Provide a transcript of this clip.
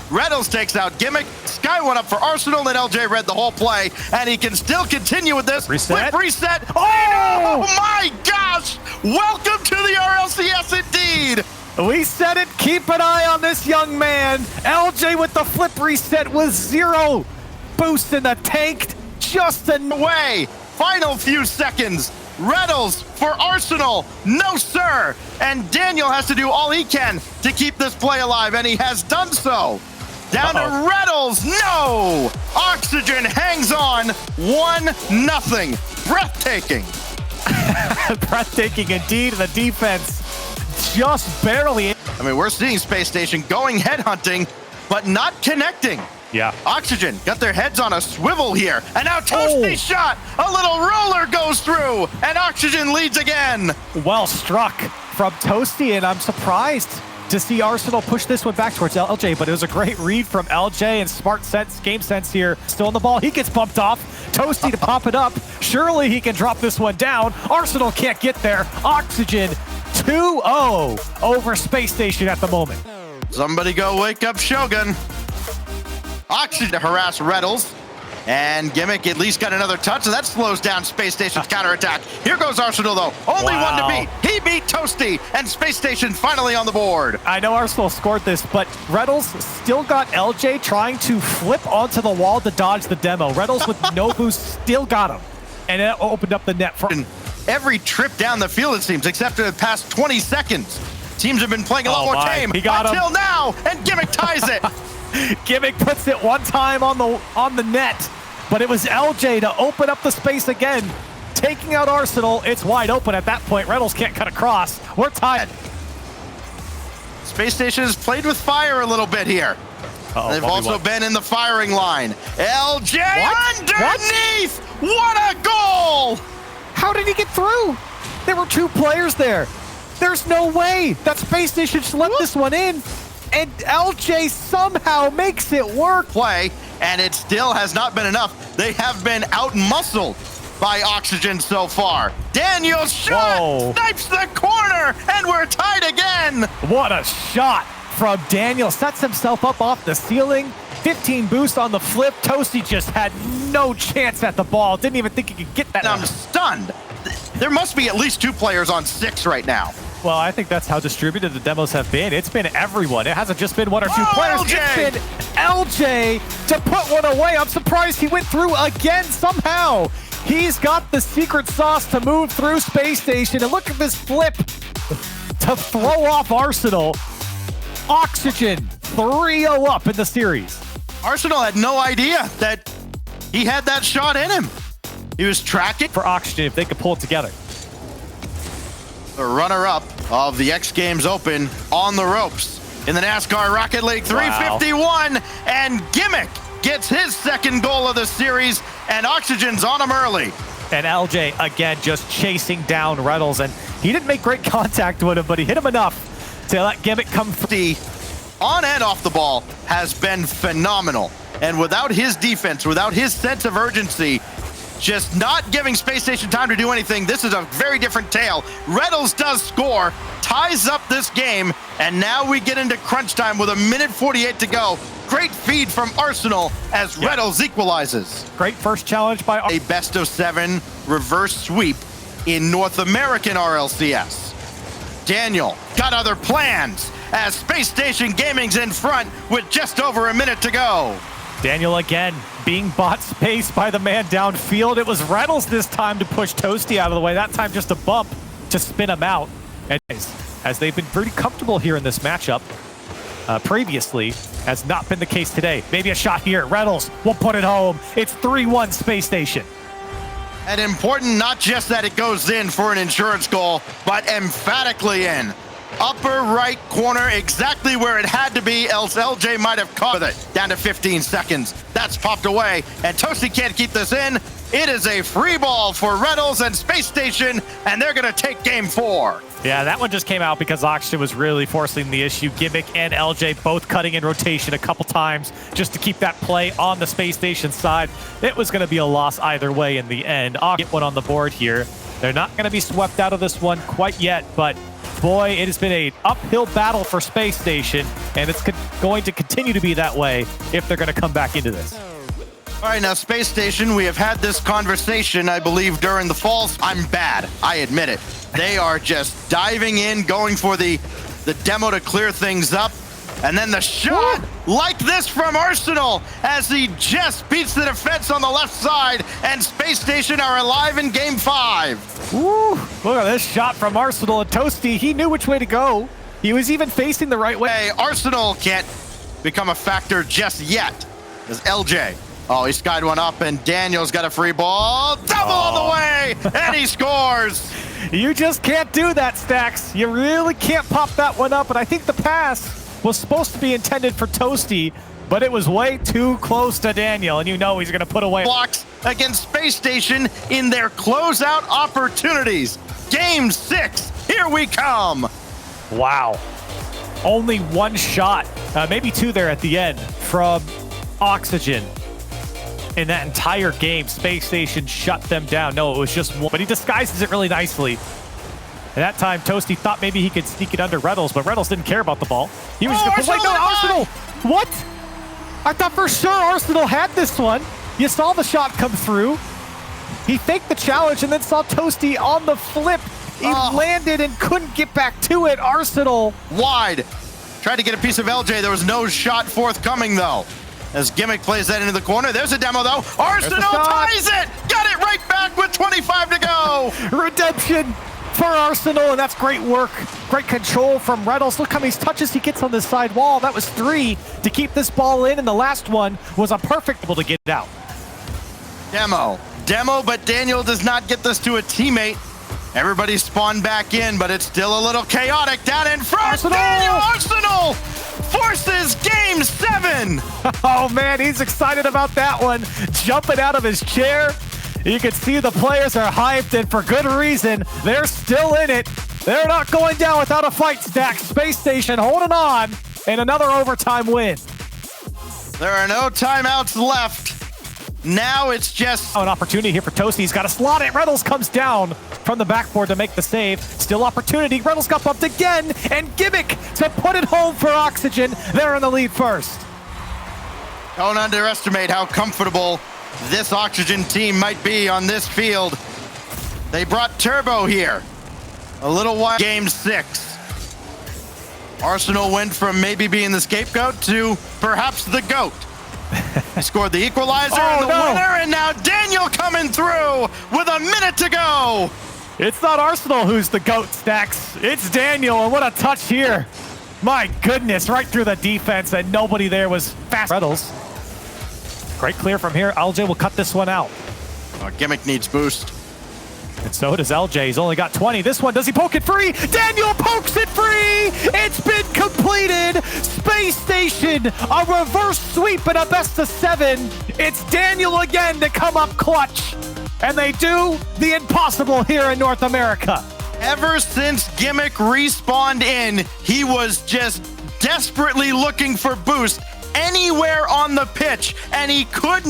Reynolds takes out Gimmick. Sky one up for Arsenal, and LJ read the whole play, and he can still continue with this. Reset. Reset. Oh my gosh! Welcome to the RLCS indeed! We said it, keep an eye on this young man. LJ with the flip reset with 0 boost in the tank, just away. Final few seconds. Reynolds for Arsenal, no sir. And Daniel has to do all he can to keep this play alive, and he has done so. Down to Reynolds, no! Oxygen hangs on, 1-0. Breathtaking. Breathtaking indeed, the defense just barely. I mean, we're seeing Spacestation going headhunting, but not connecting. Yeah. Oxygen got their heads on a swivel here, and now Toasty's shot, a little roller goes through, and Oxygen leads again. Well struck from Toasty, and I'm surprised to see Arsenal push this one back towards LJ, but it was a great read from LJ, and smart sense, game sense here. Still on the ball, he gets bumped off. Toasty to pop it up. Surely he can drop this one down. Arsenal can't get there. Oxygen 2-0 over Space Station at the moment. Somebody go wake up Shogun. Oxygen to harass Reynolds, and Gimmick at least got another touch, so that slows down Space Station's counterattack. Here goes Arsenal though, only one to beat. He beat Toasty, and Space Station finally on the board. I know Arsenal scored this, but Reynolds still got LJ trying to flip onto the wall to dodge the demo. Reynolds with no boost still got him, and it opened up the net for every trip down the field, it seems, except for the past 20 seconds. Teams have been playing a lot more tame until now, and Gimmick ties it. Gimmick puts it one time on the net, but it was LJ to open up the space again, taking out Arsenal. It's wide open at that point. Reynolds can't cut across. We're tied. Space Station has played with fire a little bit here. They've also been in the firing line. LJ underneath! What a goal! How did he get through? There were 2 players there. There's no way that Space Station should let this one in. And LJ somehow makes it work. Play, and it still has not been enough. They have been out-muscled by Oxygen so far. Daniel's shot snipes the corner, and we're tied again. What a shot from Daniel. Sets himself up off the ceiling. 15 boost on the flip. Toasty just had no chance at the ball. Didn't even think he could get that. I'm stunned. There must be at least 2 players on 6 right now. Well, I think that's how distributed the demos have been. It's been everyone. It hasn't just been 1 or 2 players. LJ! It's been LJ to put one away. I'm surprised he went through again somehow. He's got the secret sauce to move through Space Station. And look at this flip to throw off Arsenal. Oxygen 3-0 up in the series. Arsenal had no idea that he had that shot in him. He was tracking for Oxygen if they could pull it together. The runner-up of the X Games Open on the ropes in the NASCAR Rocket League 351, and Gimmick gets his 2nd goal of the series, and Oxygen's on him early. And LJ again just chasing down Reynolds, and he didn't make great contact with him, but he hit him enough to let Gimmick come through. On and off the ball has been phenomenal, and without his defense, without his sense of urgency, just not giving Space Station time to do anything, this is a very different tale. Reynolds does score, ties up this game, and now we get into crunch time with 1:48 to go. Great feed from Arsenal as Reynolds equalizes. Great first challenge by a best-of-7 reverse sweep in North American RLCS. Daniel got other plans as Space Station Gaming's in front with just over a minute to go. Daniel again being bought space by the man downfield. It was Reynolds this time to push Toasty out of the way. That time just a bump to spin him out. And as they've been pretty comfortable here in this matchup previously, has not been the case today. Maybe a shot here. Reynolds will put it home. It's 3-1 Space Station. And important not just that it goes in for an insurance goal, but emphatically in. Upper right corner, exactly where it had to be, else LJ might have caught it. Down to 15 seconds. That's popped away, and Toasty can't keep this in. It is a free ball for Reynolds and Space Station, and they're going to take game 4. Yeah, that one just came out because Oxygen was really forcing the issue. Gimmick and LJ both cutting in rotation a couple times just to keep that play on the Space Station side. It was going to be a loss either way in the end. Oxygen get one on the board here. They're not going to be swept out of this one quite yet, but Boy, it has been an uphill battle for Spacestation, and it's going to continue to be that way if they're going to come back into this. All right, now, Spacestation, we have had this conversation, I believe, during the falls. I'm bad. I admit it. They are just diving in, going for the demo to clear things up. And then the shot, like this from Arsenal, as he just beats the defense on the left side, and Spacestation are alive in Game 5. Woo, look at this shot from Arsenal, and Toasty, he knew which way to go. He was even facing the right way. Hey, Arsenal can't become a factor just yet. There's LJ. Oh, he skied one up, and Daniel's got a free ball. Double on the way, and he scores. You just can't do that, Stacks. You really can't pop that one up, and I think the pass was supposed to be intended for Toasty, but it was way too close to Daniel, and you know he's going to put away. Blocks against Spacestation in their closeout opportunities. Game 6, here we come. Wow. Only one shot, maybe two there at the end from Oxygen. In that entire game, Spacestation shut them down. No, it was just one, but he disguises it really nicely. At that time, Toasty thought maybe he could sneak it under Reynolds, but Reynolds didn't care about the ball. He was just going, wait, no, Arsenal! What? I thought for sure Arsenal had this one. You saw the shot come through. He faked the challenge and then saw Toasty on the flip. He landed and couldn't get back to it. Arsenal. Wide. Tried to get a piece of LJ. There was no shot forthcoming, though. As Gimmick plays that into the corner. There's a demo, though. Arsenal ties it! Got it right back with 25 to go! Redemption for Arsenal, and that's great work. Great control from Reynolds. Look how many touches he gets on the side wall. That was 3 to keep this ball in, and the last one was a perfect able to get it out. Demo, but Daniel does not get this to a teammate. Everybody spawned back in, but it's still a little chaotic down in front. Arsenal! Daniel Arsenal forces Game 7. Oh man, he's excited about that one. Jumping out of his chair. You can see the players are hyped, and for good reason. They're still in it. They're not going down without a fight, Stack. Spacestation holding on, and another overtime win. There are no timeouts left. Now it's just an opportunity here for Toasty. He's got to slot it. Reynolds comes down from the backboard to make the save. Still opportunity. Reynolds got bumped again, and Gimmick to put it home for Oxygen. They're in the lead first. Don't underestimate how comfortable this Oxygen team might be on this field. They brought Turbo here. A little while. Game 6. Arsenal went from maybe being the scapegoat to perhaps the GOAT. Scored the equalizer and the winner, and now Daniel coming through with a minute to go. It's not Arsenal who's the GOAT, Stacks. It's Daniel, and what a touch here. My goodness, right through the defense, and nobody there was fast. Reynolds. Great clear from here. LJ will cut this one out. Gimmick needs boost. And so does LJ. He's only got 20. This one, does he poke it free? Daniel pokes it free! It's been completed! Spacestation, a reverse sweep and a best of 7. It's Daniel again to come up clutch. And they do the impossible here in North America. Ever since Gimmick respawned in, he was just desperately looking for boost anywhere on the pitch, and he couldn't.